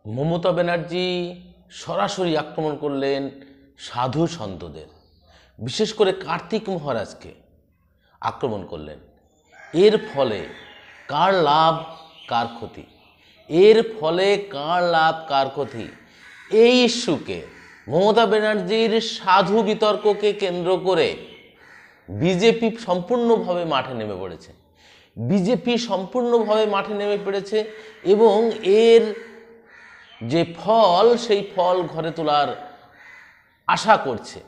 মমতা ব্যানার্জি সরাসরি আক্রমণ করলেন সাধু সন্তদের, বিশেষ করে কার্তিক মহারাজকে আক্রমণ করলেন। এর ফলে কার লাভ কার ক্ষতি, এর ফলে কার লাভ কার ক্ষতি, এই ইস্যুকে মমতা ব্যানার্জির সাধু বিতর্ককে কেন্দ্র করে বিজেপি সম্পূর্ণভাবে মাঠে নেমে পড়েছে। বিজেপি সম্পূর্ণভাবে মাঠে নেমে পড়েছে এবং এর যে ফল, সেই ফল ঘরে তোলার আশা করছে।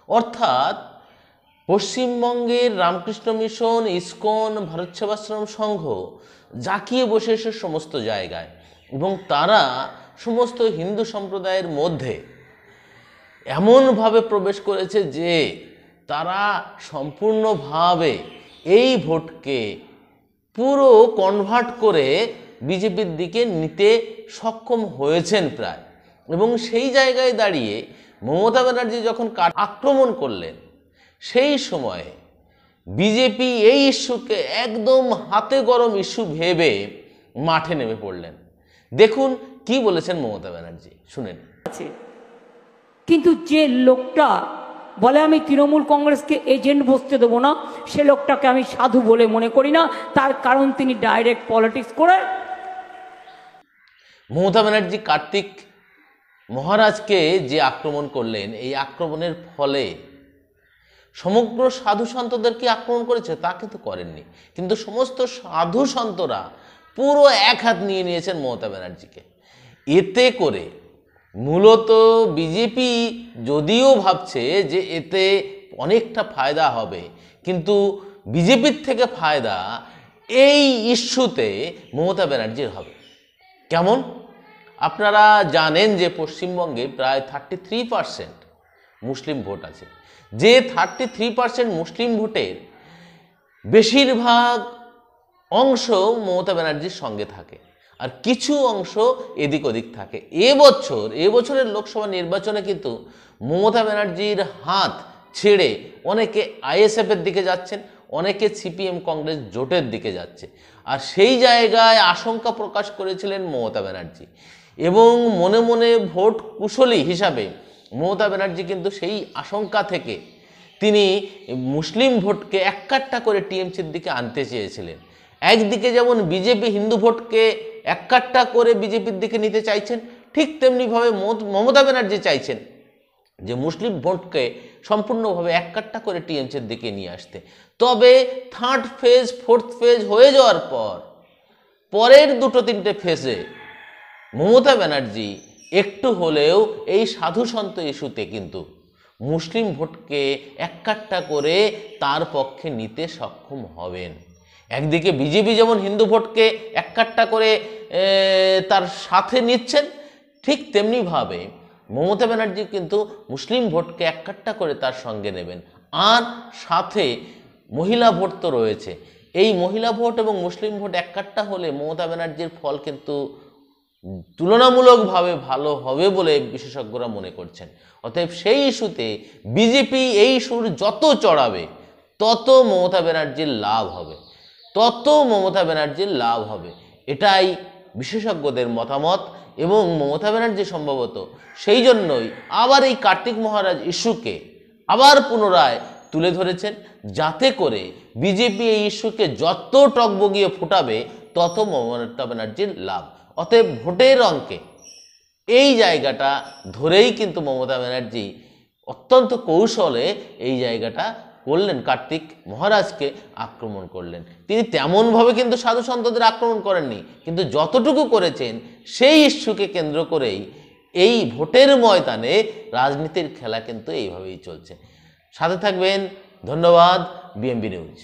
অর্থাৎ পশ্চিমবঙ্গের রামকৃষ্ণ মিশন, ইসকন, ভারত সেবাশ্রম সংঘ জাঁকিয়ে বসেছে সমস্ত জায়গায় এবং তারা সমস্ত হিন্দু সম্প্রদায়ের মধ্যে এমনভাবে প্রবেশ করেছে যে তারা সম্পূর্ণভাবে এই ভোটকে পুরো কনভার্ট করে বিজেপির দিকে নিতে সক্ষম হয়েছেন প্রায়। এবং সেই জায়গায় দাঁড়িয়ে মমতা ব্যানার্জি যখন আক্রমণ করলেন, সেই সময়ে বিজেপি এই ইস্যুকে একদম হাতে গরম ইস্যু ভেবে মাঠে নেমে পড়লেন। দেখুন কি বলেছেন মমতা ব্যানার্জি, শুনেন। কিন্তু যে লোকটা বলে আমি তৃণমূল কংগ্রেসকে এজেন্ট বসতে দেবো না, সে লোকটাকে আমি সাধু বলে মনে করি না। তার কারণ তিনি ডাইরেক্ট পলিটিক্স করে। মমতা ব্যানার্জি কার্তিক মহারাজকে যে আক্রমণ করলেন, এই আক্রমণের ফলে সমগ্র সাধু সন্তদেরকে আক্রমণ করেছে তা কিন্তু করেননি, কিন্তু সমস্ত সাধু সন্তরা পুরো এক হাত নিয়ে নিয়েছেন মমতা ব্যানার্জিকে। এতে করে মূলত বিজেপি যদিও ভাবছে যে এতে অনেকটা ফায়দা হবে, কিন্তু বিজেপির থেকে ফায়দা এই ইস্যুতে মমতা ব্যানার্জির হবে। কেমন? আপনারা জানেন যে পশ্চিমবঙ্গে প্রায় 33% মুসলিম ভোট আছে। যে 33% মুসলিম ভোটের বেশিরভাগ অংশ মমতা ব্যানার্জির সঙ্গে থাকে, আর কিছু অংশ এদিক ওদিক থাকে। এবছরের লোকসভা নির্বাচনে কিন্তু মমতা ব্যানার্জির হাত ছেড়ে অনেকে আইএসএফের দিকে যাচ্ছেন, অনেকে সিপিএম কংগ্রেস জোটের দিকে যাচ্ছে। আর সেই জায়গায় আশঙ্কা প্রকাশ করেছিলেন মমতা ব্যানার্জি এবং মনে মনে ভোট কুশলী হিসাবে মমতা ব্যানার্জি কিন্তু সেই আশঙ্কা থেকে তিনি মুসলিম ভোটকে এককাট্টা করে টিএমসির দিকে আনতে চেয়েছিলেন। একদিকে যেমন বিজেপি হিন্দু ভোটকে এককাট্টা করে বিজেপির দিকে নিতে চাইছেন, ঠিক তেমনিভাবে মমতা ব্যানার্জি চাইছেন যে মুসলিম ভোটকে সম্পূর্ণভাবে এককাট্টা করে টিএমসির দিকে নিয়ে আসতে। তবে থার্ড ফেজ, ফোর্থ ফেজ হয়ে যাওয়ার পর পরের দুটো তিনটে ফেজে মমতা ব্যানার্জি একটু হলেও এই সাধু সন্ত ইস্যুতে কিন্তু মুসলিম ভোটকে এককাট্টা করে তার পক্ষে নিতে সক্ষম হবেন। একদিকে বিজেপি যেমন হিন্দু ভোটকে এককাট্টা করে তার সাথে নিচ্ছেন, ঠিক তেমনিভাবে মমতা ব্যানার্জি কিন্তু মুসলিম ভোটকে এককাট্টা করে তার সঙ্গে নেবেন। আর সাথে মহিলা ভোট তো রয়েছে। এই মহিলা ভোট এবং মুসলিম ভোট এককাট্টা হলে মমতা ব্যানার্জির ফল কিন্তু তুলনামূলকভাবে ভালো হবে বলে বিশেষজ্ঞরা মনে করছেন। অতএব সেই ইস্যুতে বিজেপি এই সুর যত চড়াবে তত মমতা ব্যানার্জির লাভ হবে, এটাই বিশেষজ্ঞদের মতামত। এবং মমতা ব্যানার্জি সম্ভবত সেই জন্যই আবার এই কার্তিক মহারাজ ইস্যুকে আবার পুনরায় তুলে ধরেছেন, যাতে করে বিজেপি এই ইস্যুকে যত টগবগিয়ে ফুটাবে তত মমতা ব্যানার্জির লাভ। অতএব ভোটের অঙ্কে এই জায়গাটা ধরেই কিন্তু মমতা ব্যানার্জি অত্যন্ত কৌশলে এই জায়গাটা করলেন, কার্তিক মহারাজকে আক্রমণ করলেন। তিনি তেমনভাবে কিন্তু সাধু সন্তদের আক্রমণ করেননি, কিন্তু যতটুকু করেছেন সেই ইস্যুকে কেন্দ্র করেই এই ভোটের ময়দানে রাজনীতির খেলা কিন্তু এইভাবেই চলছে। সাথে থাকবেন। ধন্যবাদ। বিএমবি নিউজ।